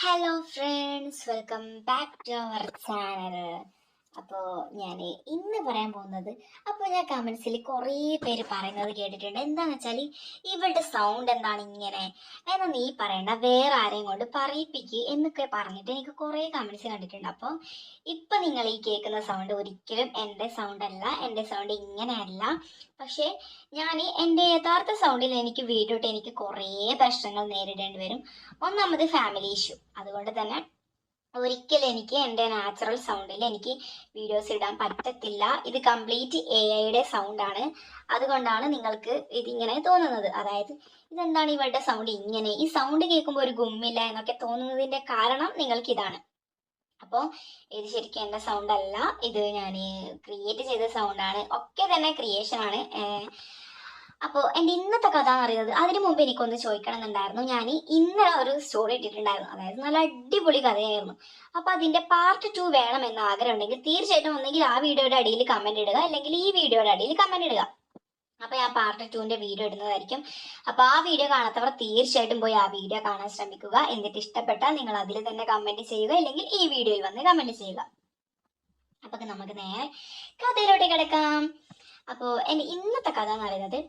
Hello friends, welcome back to our channel. അപ്പോൾ ഞാൻ ഇന്ന് പറയാൻ പോകുന്നത്, അപ്പോൾ ഞാൻ കമൻസിൽ കുറേ പേര് പറയുന്നത് കേട്ടിട്ടുണ്ട്. എന്താണെന്ന് വെച്ചാൽ, ഇവളുടെ സൗണ്ട് എന്താണ് ഇങ്ങനെ എന്ന് നീ പറയണ്ട, വേറെ ആരെയും കൊണ്ട് പറയിപ്പിക്കുക എന്നൊക്കെ പറഞ്ഞിട്ട് എനിക്ക് കുറേ കമൻസ് കണ്ടിട്ടുണ്ട്. അപ്പോൾ ഇപ്പം നിങ്ങൾ ഈ കേൾക്കുന്ന സൗണ്ട് ഒരിക്കലും എൻ്റെ സൗണ്ട് അല്ല, എൻ്റെ സൗണ്ട് ഇങ്ങനെയല്ല. പക്ഷേ ഞാൻ എൻ്റെ യഥാർത്ഥ സൗണ്ടിൽ എനിക്ക് വീഡിയോ ഇട്ട് എനിക്ക് കുറേ പ്രശ്നങ്ങൾ നേരിടേണ്ടി വരും. ഒന്നാമത് ഫാമിലി ഇഷ്യൂ. അതുകൊണ്ട് തന്നെ ഒരിക്കലും എനിക്ക് എൻ്റെ നാച്ചുറൽ സൗണ്ടിൽ എനിക്ക് വീഡിയോസ് ഇടാൻ പറ്റത്തില്ല. ഇത് കംപ്ലീറ്റ് AI-യുടെ സൗണ്ടാണ്. അതുകൊണ്ടാണ് നിങ്ങൾക്ക് ഇതിങ്ങനെ തോന്നുന്നത്. അതായത് ഇതെന്താണ് ഇവളുടെ സൗണ്ട് ഇങ്ങനെ, ഈ സൗണ്ട് കേൾക്കുമ്പോൾ ഒരു ഗുമ്മില്ല എന്നൊക്കെ തോന്നുന്നതിൻ്റെ കാരണം നിങ്ങൾക്ക് ഇതാണ്. അപ്പോൾ ഇത് ശരിക്കും എൻ്റെ സൗണ്ട് അല്ല, ഇത് ഞാൻ ക്രിയേറ്റ് ചെയ്ത സൗണ്ടാണ്. ഒക്കെ തന്നെ ക്രിയേഷൻ ആണ്. അപ്പോൾ എൻ്റെ ഇന്നത്തെ കഥ എന്ന് പറയുന്നത്, അതിന് മുമ്പ് എനിക്കൊന്ന് ചോദിക്കണം എന്നുണ്ടായിരുന്നു. ഞാൻ ഇന്നലെ ഒരു സ്റ്റോറി ഇട്ടിട്ടുണ്ടായിരുന്നു, അതായത് നല്ല അടിപൊളി കഥയായിരുന്നു. അപ്പോൾ അതിൻ്റെ പാർട്ട് 2 വേണമെന്ന് ആഗ്രഹം ഉണ്ടെങ്കിൽ തീർച്ചയായിട്ടും ഒന്നെങ്കിൽ ആ വീഡിയോയുടെ അടിയിൽ കമൻറ്റ് ഇടുക, അല്ലെങ്കിൽ ഈ വീഡിയോയുടെ അടിയിൽ കമൻറ്റ് ഇടുക. അപ്പോൾ ഞാൻ പാർട്ട് 2ൻ്റെ വീഡിയോ ഇടുന്നതായിരിക്കും. അപ്പോൾ ആ വീഡിയോ കാണാത്തവർ തീർച്ചയായിട്ടും പോയി ആ വീഡിയോ കാണാൻ ശ്രമിക്കുക. എന്നിട്ട് ഇഷ്ടപ്പെട്ടാൽ നിങ്ങൾ അതിൽ തന്നെ കമൻറ്റ് ചെയ്യുക, അല്ലെങ്കിൽ ഈ വീഡിയോയിൽ വന്ന് കമൻറ്റ് ചെയ്യുക. അപ്പോൾ നമുക്ക് നേരെ കഥയിലോട്ട് കിടക്കാം. അപ്പോൾ എൻ്റെ ഇന്നത്തെ കഥ എന്ന് പറയുന്നത്,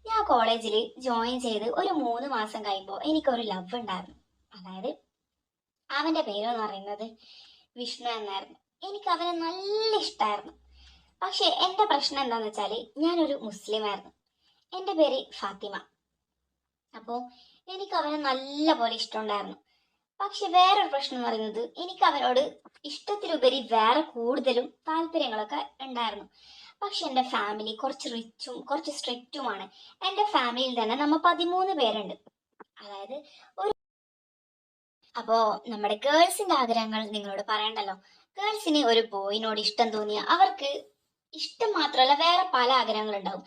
ഞാൻ കോളേജിൽ ജോയിൻ ചെയ്ത് ഒരു 3 മാസം കഴിയുമ്പോൾ എനിക്കൊരു ലവ് ഉണ്ടായിരുന്നു. അതായത് അവൻ്റെ പേരെന്ന് പറയുന്നത് വിഷ്ണു എന്നായിരുന്നു. എനിക്ക് അവനെ നല്ല ഇഷ്ടമായിരുന്നു. പക്ഷേ എൻ്റെ പ്രശ്നം എന്താണെന്ന് വെച്ചാൽ, ഞാനൊരു മുസ്ലിം ആയിരുന്നു. എൻ്റെ പേര് ഫാത്തിമ. അപ്പോൾ എനിക്ക് അവനെ നല്ല പോലെ ഇഷ്ടമുണ്ടായിരുന്നു. പക്ഷെ വേറൊരു പ്രശ്നം എന്ന് പറയുന്നത്, എനിക്ക് അവനോട് ഇഷ്ടത്തിലുപരി വേറെ കൂടുതലും താല്പര്യങ്ങളൊക്കെ ഉണ്ടായിരുന്നു. പക്ഷെ എൻ്റെ ഫാമിലി കുറച്ച് റിച്ചും കുറച്ച് സ്ട്രിക്റ്റുമാണ്. എൻ്റെ ഫാമിലിയിൽ തന്നെ നമ്മൾ 13 പേരുണ്ട്. അതായത് അപ്പോൾ നമ്മുടെ ഗേൾസിന്റെ ആഗ്രഹങ്ങൾ നിങ്ങളോട് പറയണ്ടല്ലോ. ഗേൾസിന് ഒരു ബോയിനോട് ഇഷ്ടം തോന്നിയ അവർക്ക് ഇഷ്ടം മാത്രമല്ല, വേറെ പല ആഗ്രഹങ്ങളുണ്ടാവും.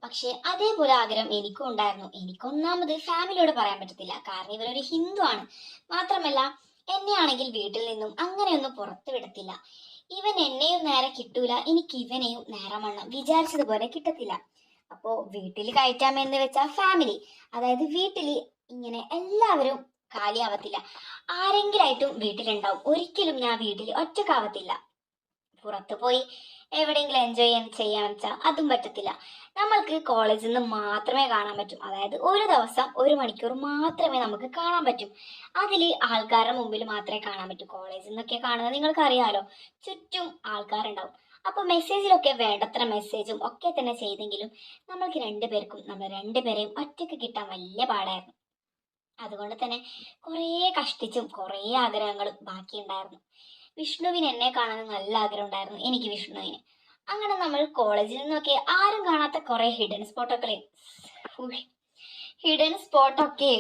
പക്ഷെ അതേപോലെ ആഗ്രഹം എനിക്കും ഉണ്ടായിരുന്നു. എനിക്കൊന്നാമത് ഫാമിലിയോട് പറയാൻ പറ്റത്തില്ല, കാരണം ഇവരൊരു ഹിന്ദു ആണ്. മാത്രമല്ല, എന്നെ ആണെങ്കിൽ വീട്ടിൽ നിന്നും അങ്ങനെയൊന്നും പുറത്തു വിടത്തില്ല. ഇവൻ എന്നെയും നേരെ കിട്ടൂല, എനിക്ക് ഇവനെയും നേരമണ്ണം വിചാരിച്ചതുപോലെ കിട്ടത്തില്ല. അപ്പോ വീട്ടിൽ കയറ്റാമെന്ന് വെച്ചാൽ ഫാമിലി, അതായത് വീട്ടിൽ ഇങ്ങനെ എല്ലാവരും കാലിയാവത്തില്ല. ആരെങ്കിലായിട്ടും വീട്ടിലുണ്ടാവും. ഒരിക്കലും ഞാൻ വീട്ടിൽ ഒറ്റക്കാവത്തില്ല. പുറത്തു പോയി എവിടെയെങ്കിലും എൻജോയ് ചെയ്യാന്ന് വെച്ചാൽ അതും പറ്റത്തില്ല. നമ്മൾക്ക് കോളേജിൽ നിന്ന് മാത്രമേ കാണാൻ പറ്റും. അതായത് ഒരു ദിവസം 1 മണിക്കൂർ മാത്രമേ നമുക്ക് കാണാൻ പറ്റും. അതിൽ ആൾക്കാരുടെ മുമ്പിൽ മാത്രമേ കാണാൻ പറ്റൂ. കോളേജിൽ നിന്നൊക്കെ കാണുന്നത് നിങ്ങൾക്ക് അറിയാലോ, ചുറ്റും ആൾക്കാരുണ്ടാവും. അപ്പൊ മെസ്സേജിലൊക്കെ വേണ്ടത്ര മെസ്സേജും ഒക്കെ തന്നെ ചെയ്തെങ്കിലും നമ്മൾക്ക് നമ്മൾ രണ്ടുപേരെയും ഒറ്റയ്ക്ക് കിട്ടാൻ വലിയ പാടായിരുന്നു. അതുകൊണ്ട് തന്നെ കുറേ കഷ്ടിച്ചും കുറേ ആഗ്രഹങ്ങളും ബാക്കിയുണ്ടായിരുന്നു. വിഷ്ണുവിന് എന്നെ കാണാൻ നല്ല ആഗ്രഹം ഉണ്ടായിരുന്നു, എനിക്ക് വിഷ്ണുവിന്. അങ്ങനെ നമ്മൾ കോളേജിൽ നിന്നൊക്കെ ആരും കാണാത്ത കുറെ ഹിഡൻ സ്പോട്ടൊക്കെ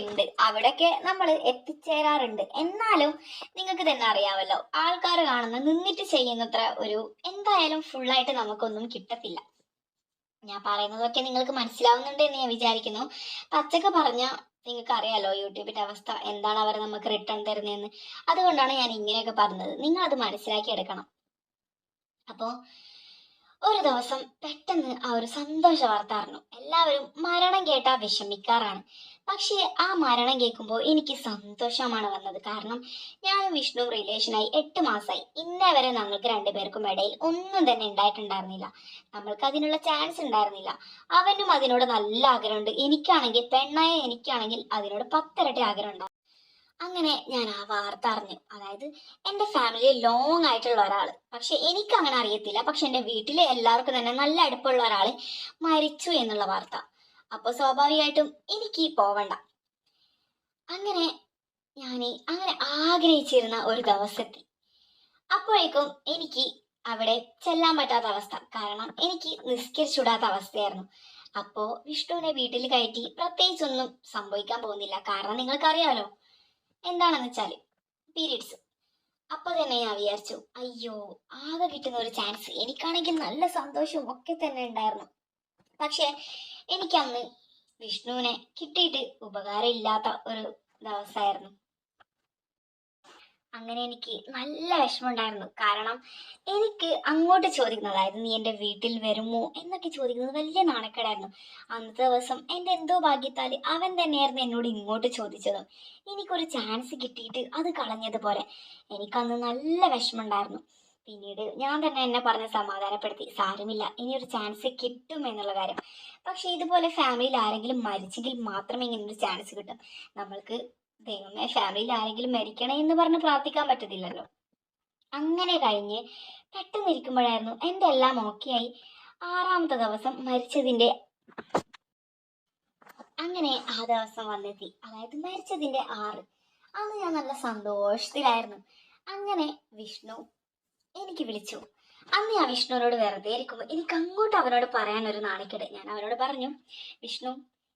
ഉണ്ട്. അവിടെയൊക്കെ നമ്മൾ എത്തിച്ചേരാറുണ്ട്. എന്നാലും നിങ്ങൾക്ക് തന്നെ അറിയാമല്ലോ, ആൾക്കാർ കാണുന്ന നിന്നിട്ട് ചെയ്യുന്നത്ര ഒരു എന്തായാലും ഫുള്ളായിട്ട് നമുക്കൊന്നും കിട്ടത്തില്ല. ഞാൻ പറയുന്നതൊക്കെ നിങ്ങൾക്ക് മനസ്സിലാവുന്നുണ്ട് എന്ന് ഞാൻ വിചാരിക്കുന്നു. പച്ചക്ക് പറഞ്ഞ നിങ്ങൾക്ക് അറിയാലോ യൂട്യൂബിന്റെ അവസ്ഥ എന്താണ്, അവർ നമുക്ക് റിട്ടേൺ തരുന്നതെന്ന്. അതുകൊണ്ടാണ് ഞാൻ ഇങ്ങനെയൊക്കെ പറഞ്ഞത്. നിങ്ങൾ അത് മനസ്സിലാക്കി എടുക്കണം. അപ്പോൾ ഒരു ദിവസം പെട്ടെന്ന് ആ ഒരു സന്തോഷ വാർത്ത അറിഞ്ഞു. എല്ലാവരും മരണം കേട്ടാ വിഷമിക്കാറാണ്. പക്ഷേ ആ മരണം കേൾക്കുമ്പോൾ എനിക്ക് സന്തോഷമാണ് വന്നത്. കാരണം ഞാനും വിഷ്ണു റിലേഷനായി 8 മാസമായി. ഇന്നേ വരെ ഞങ്ങൾക്ക് രണ്ടുപേർക്കും ഇടയിൽ ഒന്നും തന്നെ ഉണ്ടായിട്ടുണ്ടായിരുന്നില്ല. നമ്മൾക്ക് അതിനുള്ള ചാൻസ് ഉണ്ടായിരുന്നില്ല. അവനും അതിനോട് നല്ല ആഗ്രഹമുണ്ട്. എനിക്കാണെങ്കിൽ അതിനോട് 10 ഇരട്ടി ആഗ്രഹം ഉണ്ടായിരുന്നു. അങ്ങനെ ഞാൻ ആ വാർത്ത അറിഞ്ഞു. അതായത് എൻ്റെ ഫാമിലി ലോങ് ആയിട്ടുള്ള ഒരാൾ, പക്ഷെ എനിക്ക് അങ്ങനെ അറിയത്തില്ല. പക്ഷെ എൻ്റെ വീട്ടിലെ എല്ലാവർക്കും തന്നെ നല്ല അടുപ്പമുള്ള ഒരാൾ മരിച്ചു എന്നുള്ള വാർത്ത. അപ്പോൾ സ്വാഭാവികമായിട്ടും എനിക്ക് പോവണ്ട. അങ്ങനെ ഞാൻ അങ്ങനെ ആഗ്രഹിച്ചിരുന്ന ഒരു ദിവസമെത്തി. അപ്പോഴേക്കും എനിക്ക് അവിടെ ചെല്ലാൻ പറ്റാത്ത അവസ്ഥ, കാരണം എനിക്ക് നിസ്കരിച്ചുവിടാത്ത അവസ്ഥയായിരുന്നു. അപ്പോ വിഷ്ണുവിനെ വീട്ടിൽ കയറ്റി പ്രത്യേകിച്ചൊന്നും സംഭവിക്കാൻ പോകുന്നില്ല. കാരണം നിങ്ങൾക്കറിയാലോ എന്താണെന്ന് വെച്ചാല് പീരീഡ്സ്. അപ്പൊ തന്നെ ഞാൻ വിചാരിച്ചു, അയ്യോ, ആകെ കിട്ടുന്ന ഒരു ചാൻസ്. എനിക്കാണെങ്കിൽ നല്ല സന്തോഷവും ഒക്കെ തന്നെ ഉണ്ടായിരുന്നു. പക്ഷെ എനിക്കന്ന് വിഷ്ണുവിനെ കിട്ടിയിട്ട് ഉപകാരം ഇല്ലാത്ത ഒരു ദിവസമായിരുന്നു. അങ്ങനെ എനിക്ക് നല്ല വിഷമമുണ്ടായിരുന്നു. കാരണം എനിക്ക് അങ്ങോട്ട് ചോദിക്കുന്നത്, അതായത് നീ എൻ്റെ വീട്ടിൽ വരുമോ എന്നൊക്കെ ചോദിക്കുന്നത് വലിയ നാണക്കേടായിരുന്നു. അന്നത്തെ ദിവസം എൻ്റെ എന്തോ ഭാഗ്യത്താൽ അവൻ തന്നെയായിരുന്നു എന്നോട് ഇങ്ങോട്ട് ചോദിച്ചത്. എനിക്കൊരു ചാൻസ് കിട്ടിയിട്ട് അത് കളഞ്ഞതുപോലെ എനിക്കന്ന് നല്ല വിഷമമുണ്ടായിരുന്നു. പിന്നീട് ഞാൻ തന്നെ എന്നെ പറഞ്ഞ് സമാധാനപ്പെടുത്തി, സാരമില്ല, ഇനിയൊരു ചാൻസ് കിട്ടും എന്നുള്ള കാര്യം. പക്ഷേ ഇതുപോലെ ഫാമിലിയിൽ ആരെങ്കിലും മരിച്ചെങ്കിൽ മാത്രമേ ഇങ്ങനൊരു ചാൻസ് കിട്ടും. നമ്മൾക്ക് ദൈവമേ ഫാമിലിയിൽ ആരെങ്കിലും മരിക്കണേ എന്ന് പറഞ്ഞ് പ്രാർത്ഥിക്കാൻ പറ്റത്തില്ലല്ലോ. അങ്ങനെ കഴിഞ്ഞ് പെട്ടെന്ന് ഇരിക്കുമ്പോഴായിരുന്നു എൻ്റെ എല്ലാം ഓക്കെ ആയി. 6ാമത്തെ ദിവസം മരിച്ചതിൻ്റെ അങ്ങനെ ആ ദിവസം വന്നെത്തി, അതായത് മരിച്ചതിൻ്റെ 6. അന്ന് ഞാൻ നല്ല സന്തോഷത്തിലായിരുന്നു. അങ്ങനെ വിഷ്ണു എനിക്ക് വിളിച്ചു. അന്ന് ഞാൻ വിഷ്ണുവിനോട് വെറുതെ ഇരിക്കുമ്പോൾ എനിക്ക് അങ്ങോട്ട് അവനോട് പറയാനൊരു നാണക്കേട്. ഞാൻ അവനോട് പറഞ്ഞു, വിഷ്ണു,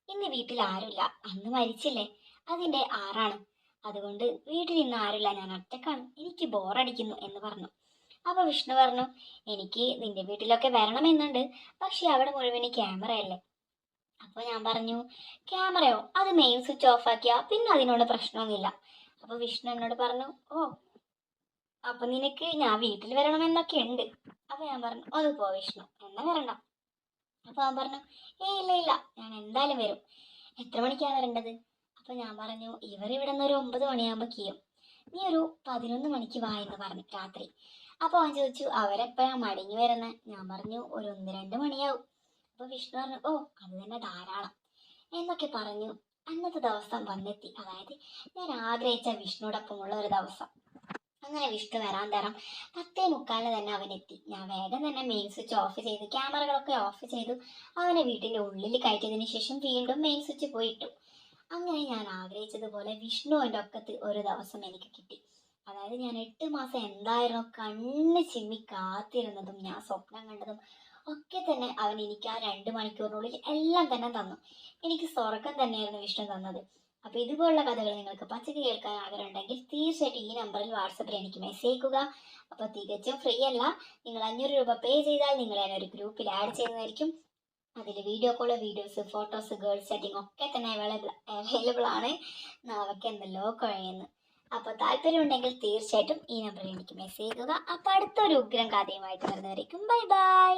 ഇന്ന് വീട്ടിൽ ആരുമില്ല, അന്ന് മരിച്ചില്ലേ, അതിൻ്റെ 6. അതുകൊണ്ട് വീട്ടിൽ ഇന്ന് ആരുമില്ല, ഞാൻ ഒറ്റക്കാണ്, എനിക്ക് ബോറടിക്കുന്നു എന്ന് പറഞ്ഞു. അപ്പോൾ വിഷ്ണു പറഞ്ഞു, എനിക്ക് നിന്റെ വീട്ടിലൊക്കെ വരണമെന്നുണ്ട്, പക്ഷെ അവിടെ മുഴുവൻ ക്യാമറയല്ലേ. അപ്പോൾ ഞാൻ പറഞ്ഞു, ക്യാമറയോ, അത് മെയിൻ സ്വിച്ച് ഓഫ് ആക്കിയാ പിന്നെ അതിനോട് പ്രശ്നമൊന്നുമില്ല. അപ്പോൾ വിഷ്ണു എന്നോട് പറഞ്ഞു, ഓ അപ്പൊ നിനക്ക് ഞാൻ വീട്ടിൽ വരണമെന്നൊക്കെ ഉണ്ട്. അപ്പൊ ഞാൻ പറഞ്ഞു, അത് പോ വിഷ്ണു, എന്നാ വരണ്ട. അപ്പൊ അവൻ പറഞ്ഞു, ഇല്ല ഇല്ല, ഞാൻ എന്തായാലും വരും. എത്ര മണിക്കാണ് വരേണ്ടത്? അപ്പൊ ഞാൻ പറഞ്ഞു, ഇവിടെ നിന്ന് ഒരു 9 മണിയാകുമ്പോ കീയും, നീ ഒരു 11 മണിക്ക് വാ എന്ന് പറഞ്ഞു രാത്രി. അപ്പൊ അവൻ ചോദിച്ചു, അവരെപ്പോഴാ മടങ്ങി വരുന്നത്? ഞാൻ പറഞ്ഞു, ഒരു 1-2 മണിയാവും. അപ്പൊ വിഷ്ണു പറഞ്ഞു, ഓ അത് തന്നെ ധാരാളം എന്നൊക്കെ പറഞ്ഞു. അന്നത്തെ ദിവസം വന്നെത്തി, അതായത് ഞാൻ ആഗ്രഹിച്ച വിഷ്ണുവോടൊപ്പമുള്ള ഒരു ദിവസം. അങ്ങനെ വിഷ്ണു വരാൻ തരാം 10:45 തന്നെ അവനെത്തി. ഞാൻ വേഗം തന്നെ മെയിൻ സ്വിച്ച് ഓഫ് ചെയ്ത് ക്യാമറകളൊക്കെ ഓഫ് ചെയ്തു. അവനെ വീട്ടിൻ്റെ ഉള്ളിൽ കയറ്റിയതിന് ശേഷം വീണ്ടും മെയിൻ സ്വിച്ച് പോയിട്ടു. അങ്ങനെ ഞാൻ ആഗ്രഹിച്ചതുപോലെ വിഷ്ണുവിൻ്റെ ഒക്കത്ത് ഒരു ദിവസം എനിക്ക് കിട്ടി. അതായത് ഞാൻ 8 മാസം എന്തായിരുന്നു കണ്ണ് ചിമ്മി കാത്തിരുന്നതും ഞാൻ സ്വപ്നം കണ്ടതും ഒക്കെ തന്നെ അവൻ എനിക്ക് ആ 2 മണിക്കൂറിനുള്ളിൽ എല്ലാം തന്നെ തന്നു. എനിക്ക് സ്വർഗം തന്നെയായിരുന്നു വിഷ്ണു തന്നത്. അപ്പോൾ ഇതുപോലുള്ള കഥകൾ നിങ്ങൾക്ക് പച്ചക്ക് കേൾക്കാൻ ആഗ്രഹമുണ്ടെങ്കിൽ തീർച്ചയായിട്ടും ഈ നമ്പറിൽ വാട്സപ്പിൽ എനിക്ക് മെസ്സേജ് അയക്കുക. അപ്പോൾ തികച്ചും ഫ്രീ അല്ല, നിങ്ങൾ 500 രൂപ പേ ചെയ്താൽ നിങ്ങളെ ഒരു ഗ്രൂപ്പിൽ ആഡ് ചെയ്യുന്നതായിരിക്കും. അതിൽ video call, videos, photos, girls chatting ഒക്കെ തന്നെ അവൈലബിൾ ആണ്. നാളൊക്കെ എന്തല്ലോ കുഴയുന്നു. അപ്പോൾ താല്പര്യമുണ്ടെങ്കിൽ തീർച്ചയായിട്ടും ഈ നമ്പറിൽ എനിക്ക് മെസ്സേജ് ചെയ്യുക. അപ്പോൾ അടുത്തൊരു ഉഗ്രം കഥയുമായിട്ട് വരുന്നവരേക്കും ബൈ ബൈ.